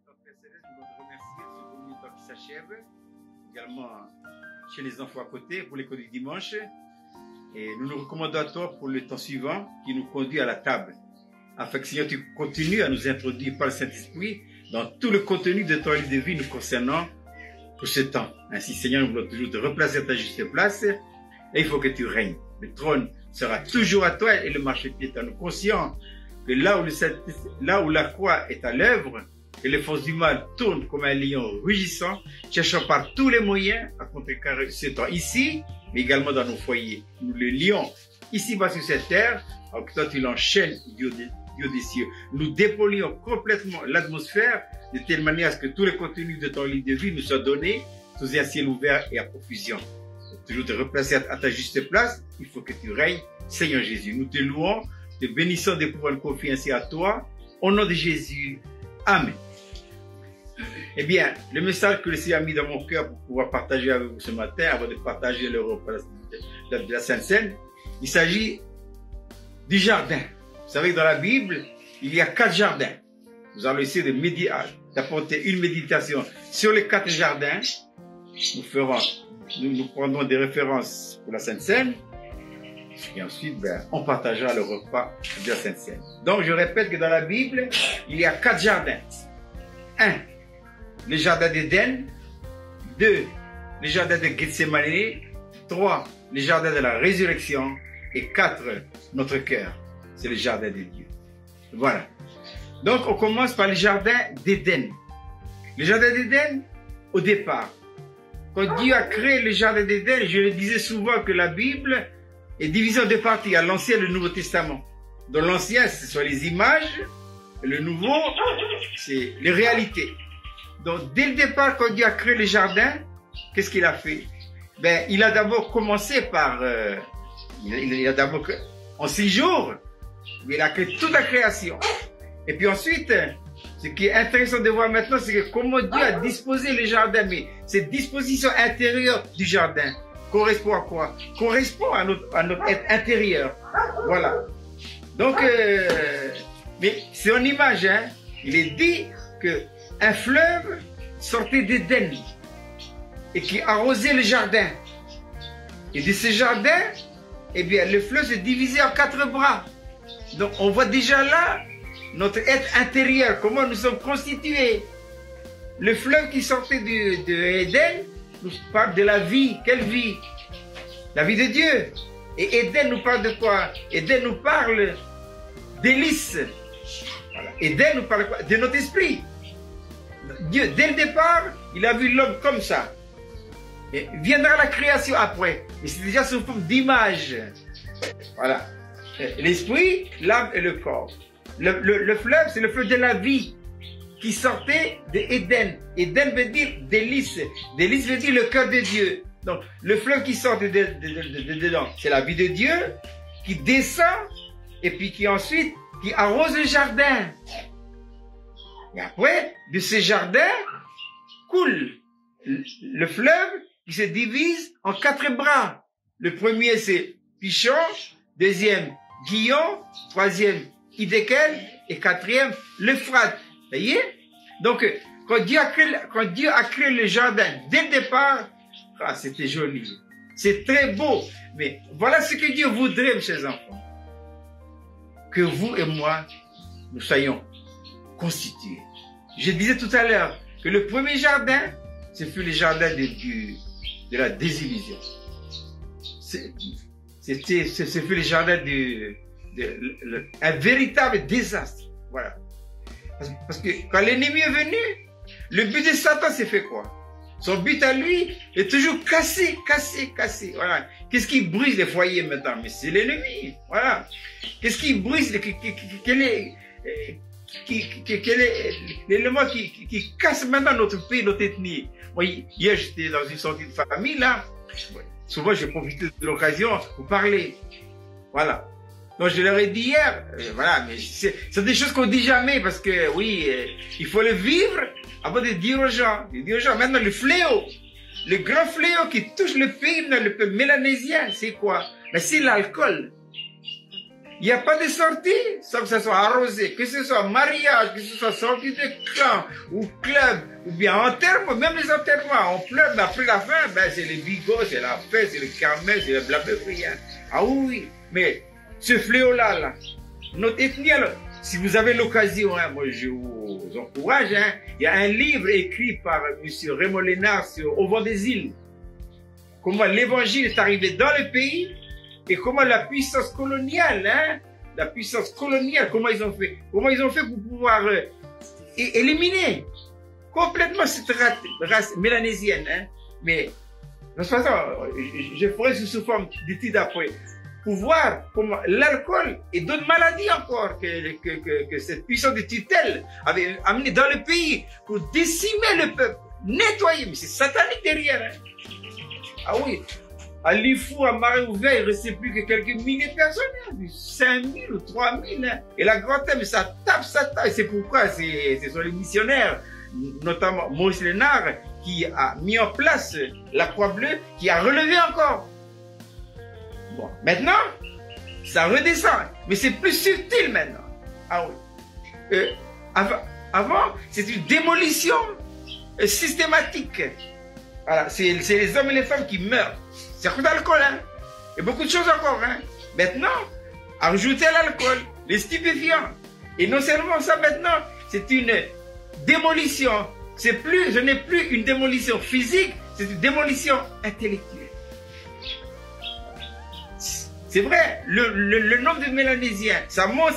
notre Père Céleste, nous voulons te remercier de ce beau temps qui s'achève, également chez les enfants à côté pour l'école du dimanche. Et nous nous recommandons à toi pour le temps suivant qui nous conduit à la table. Afin que Seigneur, tu continues à nous introduire par le Saint-Esprit dans tout le contenu de ton livre de vie nous concernant pour ce temps. Ainsi, Seigneur, nous voulons toujours te replacer à ta juste place et il faut que tu règnes. Le trône sera toujours à toi et le marchepied à nous, conscients que là où la croix est à l'œuvre, et les forces du mal tournent comme un lion rugissant, cherchant par tous les moyens à contrecarrer ce temps ici, mais également dans nos foyers. Nous le lions ici-bas sur cette terre, alors que toi tu l'enchaînes, Dieu des cieux. Nous dépolions complètement l'atmosphère de telle manière à ce que tous les contenus de ton livre de vie nous soient donnés sous un ciel ouvert et à profusion. Pour toujours te replacer à ta juste place, il faut que tu règnes, Seigneur Jésus. Nous te louons, te bénissons de pouvoir nous confier ainsi à toi. Au nom de Jésus, Amen. Eh bien, le message que le Seigneur a mis dans mon cœur pour pouvoir partager avec vous ce matin, avant de partager le repas de la Sainte Seine, il s'agit du jardin. Vous savez que dans la Bible, il y a 4 jardins. Nous allons essayer d'apporter une méditation sur les 4 jardins. Nous prendrons des références pour la Sainte Seine. Et ensuite, on partagera le repas de la Sainte Seine. Donc, je répète que dans la Bible, il y a 4 jardins. 1. Le jardin d'Éden. 2. Le jardin de Gethsémani. 3. Le jardin de la résurrection. Et 4. Notre cœur. C'est le jardin de Dieu. Voilà. Donc, on commence par le jardin d'Éden. Le jardin d'Éden, au départ, quand Dieu a créé le jardin d'Éden, je le disais souvent que la Bible est divisée en 2 parties, à l'Ancien et le Nouveau Testament. Dans l'Ancien, ce sont les images, et le Nouveau, c'est les réalités. Donc, dès le départ, quand Dieu a créé le jardin, qu'est-ce qu'il a fait? Il a d'abord commencé par, en 6 jours, il a créé toute la création. Et puis ensuite, ce qui est intéressant de voir maintenant, c'est que comment Dieu a disposé le jardin. Mais cette disposition intérieure du jardin correspond à quoi? Correspond à notre être intérieur. Voilà. Donc, mais c'est en image, hein. Il est dit qu'un fleuve sortait d'Éden et qui arrosait le jardin. Et de ce jardin, eh bien, le fleuve se divisait en 4 bras. Donc, on voit déjà là notre être intérieur, comment nous sommes constitués. Le fleuve qui sortait de Éden nous parle de la vie. Quelle vie? La vie de Dieu. Et Éden nous parle de quoi? Éden nous parle délices. Voilà. Éden nous parle de quoi? De notre esprit. Dieu, dès le départ, il a vu l'homme comme ça. Et viendra la création après. Et c'est déjà sous forme d'image. Voilà. L'esprit, l'âme et le corps. Le fleuve, c'est le fleuve de la vie qui sortait d'Éden. Éden veut dire délice. Délice veut dire le cœur de Dieu. Donc, le fleuve qui sort de dedans, c'est la vie de Dieu qui descend et puis qui ensuite, qui arrose le jardin. Et après, de ce jardin, coule le fleuve qui se divise en 4 bras. Le premier, c'est Pichon. Deuxième, Guillon. Troisième, Hiddekel. Et 4e, l'Euphrate. Vous voyez? Donc, quand Dieu a créé le jardin, dès le départ, c'était joli. C'est très beau. Mais voilà ce que Dieu voudrait, mes chers enfants. Que vous et moi, nous soyons constitués. Je disais tout à l'heure que le premier jardin, ce fut le jardin de la désillusion. Ce fut le jardin un véritable désastre. Voilà. Parce que quand l'ennemi est venu, le but de Satan s'est fait quoi? Son but à lui est toujours casser. Voilà. Qu'est-ce qui brise les foyers maintenant? Mais c'est l'ennemi. Voilà. Qu'est-ce qui brise? Quel est l'élément qui casse maintenant notre pays, notre ethnie? Moi, hier, j'étais dans une sortie de famille, là. Souvent, j'ai profité de l'occasion pour parler. Voilà. Donc, je leur ai dit hier, voilà, mais c'est des choses qu'on dit jamais parce que, oui, il faut le vivre avant de dire aux gens. Maintenant, le fléau, le grand fléau qui touche le pays, le peuple mélanésien, c'est quoi? Mais c'est l'alcool. Il n'y a pas de sortie sans que ce soit arrosé, que ce soit mariage, que ce soit sortie de clan ou club, ou bien enterrement, même les enterrements, on pleure, mais après la fin, ben, c'est les bigots, c'est la fête, c'est le carmel, c'est la beuverie. Hein. Ah oui, mais ce fléau-là, là, notre ethnie, alors, si vous avez l'occasion, hein, moi je vous encourage, hein, il y a un livre écrit par M. Raymond Lénard sur Au vent des îles. Comment l'évangile est arrivé dans le pays et comment la puissance coloniale, hein, comment ils ont fait pour pouvoir éliminer complètement cette race mélanésienne. Hein. Mais de toute façon, je ferai sous forme d'études après pour voir comment l'alcool et d'autres maladies encore que cette puissance de tutelle avait amené dans le pays pour décimer le peuple, nettoyer. Mais c'est satanique derrière. Hein. Ah oui, à Lifou, à Marais-Ouvert, il ne restait plus que quelques milliers de personnes, hein, 5000 ou 3000. Hein. Et la grande mais ça tape. Et c'est pourquoi ce sont les missionnaires, notamment Maurice Lénard, qui a mis en place la Croix Bleue, qui a relevé encore. Bon, maintenant, ça redescend, mais c'est plus subtil maintenant. Ah oui. Avant, c'est une démolition systématique. Voilà, c'est les hommes et les femmes qui meurent. C'est à cause d'alcool, hein. Et beaucoup de choses encore, hein. Maintenant, ajouter à l'alcool, les stupéfiants. Et non seulement ça, maintenant, c'est une démolition. Ce n'est plus une démolition physique, c'est une démolition intellectuelle. C'est vrai, le nombre de Mélanésiens, ça monte,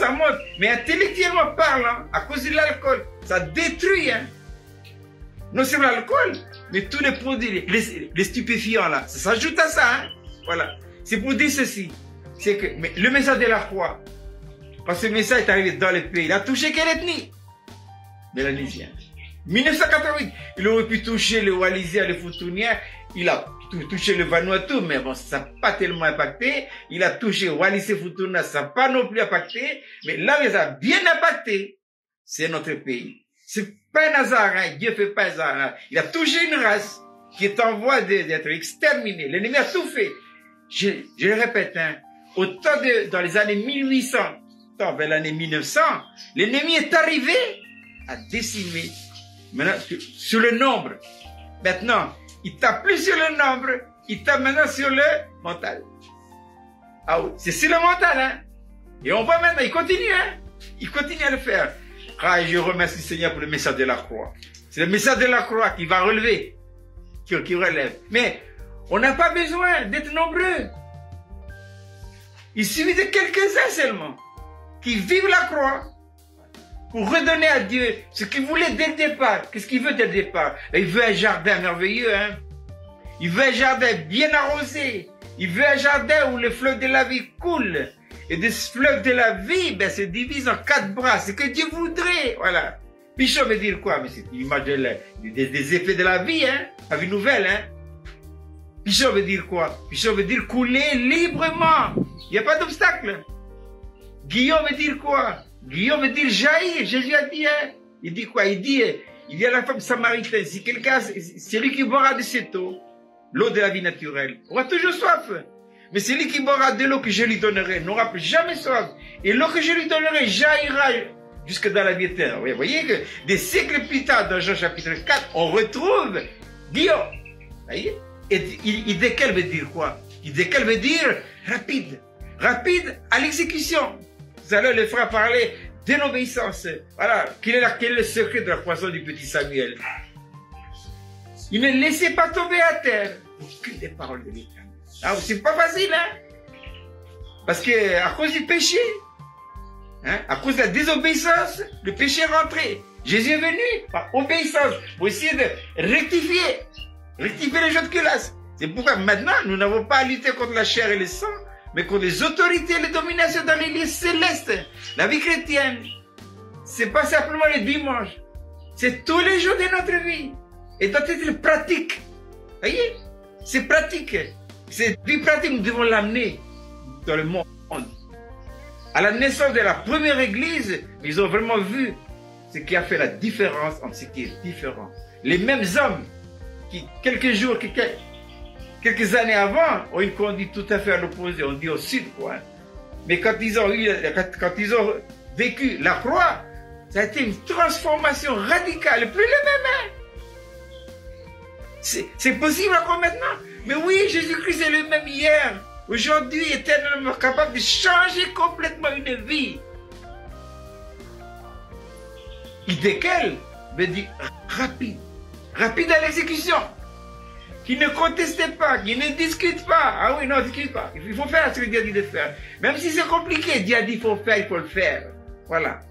mais intellectuellement parlant, à cause de l'alcool, ça détruit, hein. Non seulement l'alcool, mais tous les produits, les stupéfiants là, ça s'ajoute à ça, hein. Voilà. C'est pour dire ceci, c'est que mais le message de la croix, parce que le message est arrivé dans le pays, il a touché quelle ethnie? Mélanésien. 1988, il aurait pu toucher le Wallisien, le Foutounien, il a touché le Vanuatu, mais bon, ça n'a pas tellement impacté. Il a touché Wallis et Futuna, ça n'a pas non plus impacté. Mais là où ça a bien impacté, c'est notre pays. C'est pas un hasard, hein. Dieu fait pas un hasard. Hein. Il a touché une race qui est en voie d'être exterminée. L'ennemi a tout fait. Je le répète, hein. Dans les années 1800, vers l'année 1900, l'ennemi est arrivé à décimer. Maintenant, sur le nombre. Maintenant, il tape plus sur le nombre, il tape maintenant sur le mental. Ah oui, c'est sur le mental, hein. Et on voit maintenant, il continue, hein. Il continue à le faire. Ah, je remercie le Seigneur pour le message de la croix. C'est le message de la croix qui va relever, qui relève. Mais on n'a pas besoin d'être nombreux. Il suffit de quelques-uns seulement qui vivent la croix pour redonner à Dieu ce qu'il voulait dès le départ. Qu'est-ce qu'il veut dès le départ? Il veut un jardin merveilleux, hein. Il veut un jardin bien arrosé. Il veut un jardin où le fleuve de la vie coule. Et de ce fleuve de la vie, ben, se divise en 4 bras. C'est que Dieu voudrait. Voilà. Pichot veut dire quoi? Mais c'est l'image des effets de la vie, hein. La vie nouvelle, hein. Pichot veut dire quoi? Pichot veut dire couler librement. Il n'y a pas d'obstacle. Guillaume veut dire quoi? Guillaume veut dire jaillir. Jésus a dit, hein. Il dit quoi? Il dit à la femme samaritaine, si quelqu'un, celui qui boira de cette eau, l'eau de la vie naturelle, aura toujours soif. Mais celui qui boira de l'eau que je lui donnerai n'aura jamais soif. Et l'eau que je lui donnerai jaillira jusque dans la vie éternelle. Vous voyez que des siècles plus tard, dans Jean chapitre 4, on retrouve Guillaume. Vous voyez? Et il décale veut dire quoi? Il décale veut dire rapide. Rapide à l'exécution. Tout à l'heure, le frère parlait de l'obéissance. Voilà. Quel est le secret de la croissance du petit Samuel? Il ne laissait pas tomber à terre aucune des paroles de l'Éternel. Ah, c'est pas facile, hein? Parce que à cause du péché, hein, à cause de la désobéissance, le péché est rentré. Jésus est venu par obéissance pour essayer de rectifier les jeux de culasse. C'est pourquoi maintenant, nous n'avons pas à lutter contre la chair et le sang, mais contre les autorités et les dominations dans les lieux célestes. La vie chrétienne, c'est pas simplement les dimanches, c'est tous les jours de notre vie. Et doit être pratique. Vous voyez? C'est pratique. Cette vie pratique, nous devons l'amener dans le monde. À la naissance de la première église, ils ont vraiment vu ce qui a fait la différence entre ce qui est différent. Les mêmes hommes qui, quelques années avant, ont une conduite tout à fait à l'opposé. On dit au sud, quoi. Mais quand ils ont vécu la croix, ça a été une transformation radicale. Plus le même. Hein. C'est possible encore maintenant. Mais oui, Jésus-Christ est le même hier, aujourd'hui, éternellement capable de changer complètement une vie. Idéal veut dire rapide. Rapide à l'exécution. Qui ne conteste pas, qui ne discute pas. Ah oui, non, ne discute pas. Il faut faire ce que Dieu a dit de faire. Même si c'est compliqué, Dieu a dit qu'il faut faire, il faut le faire. Voilà.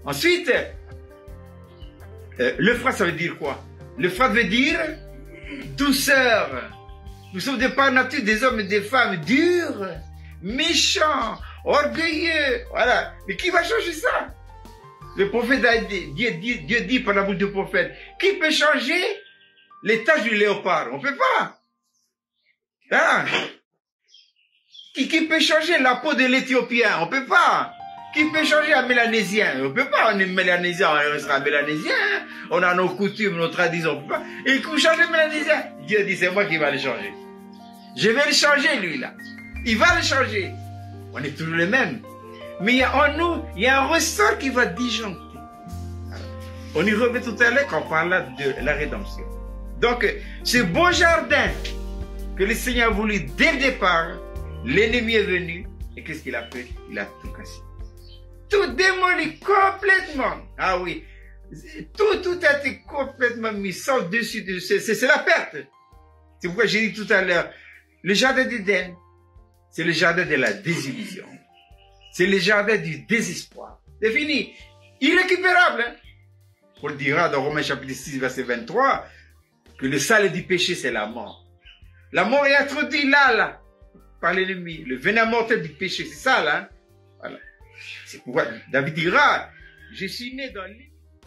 Ensuite, l'euphrate, ça veut dire quoi? L'euphrate veut dire douceur. Nous sommes de par nature des hommes et des femmes durs, méchants, orgueilleux. Voilà. Mais qui va changer ça? Le prophète a dit, Dieu dit par la bouche du prophète, qui peut changer les taches du léopard? On ne peut pas. Hein? Qui peut changer la peau de l'Éthiopien? On ne peut pas. Qui peut changer un Mélanésien? On ne peut pas. On est Mélanésien, on sera Mélanésien. Hein? On a nos coutumes, nos traditions. On ne peut pas. Et qui change le Mélanésien? Dieu dit, c'est moi qui vais le changer. Je vais le changer, lui, là. Il va le changer. On est toujours les mêmes. Mais en nous, il y a un ressort qui va disjoncter. On y revient tout à l'heure quand on parle de la rédemption. Donc, ce beau jardin que le Seigneur a voulu dès le départ, l'ennemi est venu. Et qu'est-ce qu'il a fait? Il a tout cassé. Tout démoli complètement. Ah oui. Tout a été complètement mis sans dessus. C'est la perte. C'est pourquoi j'ai dit tout à l'heure, le jardin d'Éden, c'est le jardin de la désillusion. C'est le jardin du désespoir. C'est fini. Irrécupérable. Hein? On le dira dans Romains chapitre 6, verset 23, que le salaire du péché, c'est la mort. La mort est introduite là, par l'ennemi. Le venin mortel du péché, c'est ça, là. Hein? Voilà. C'est pourquoi David dira, je suis né dans l'île.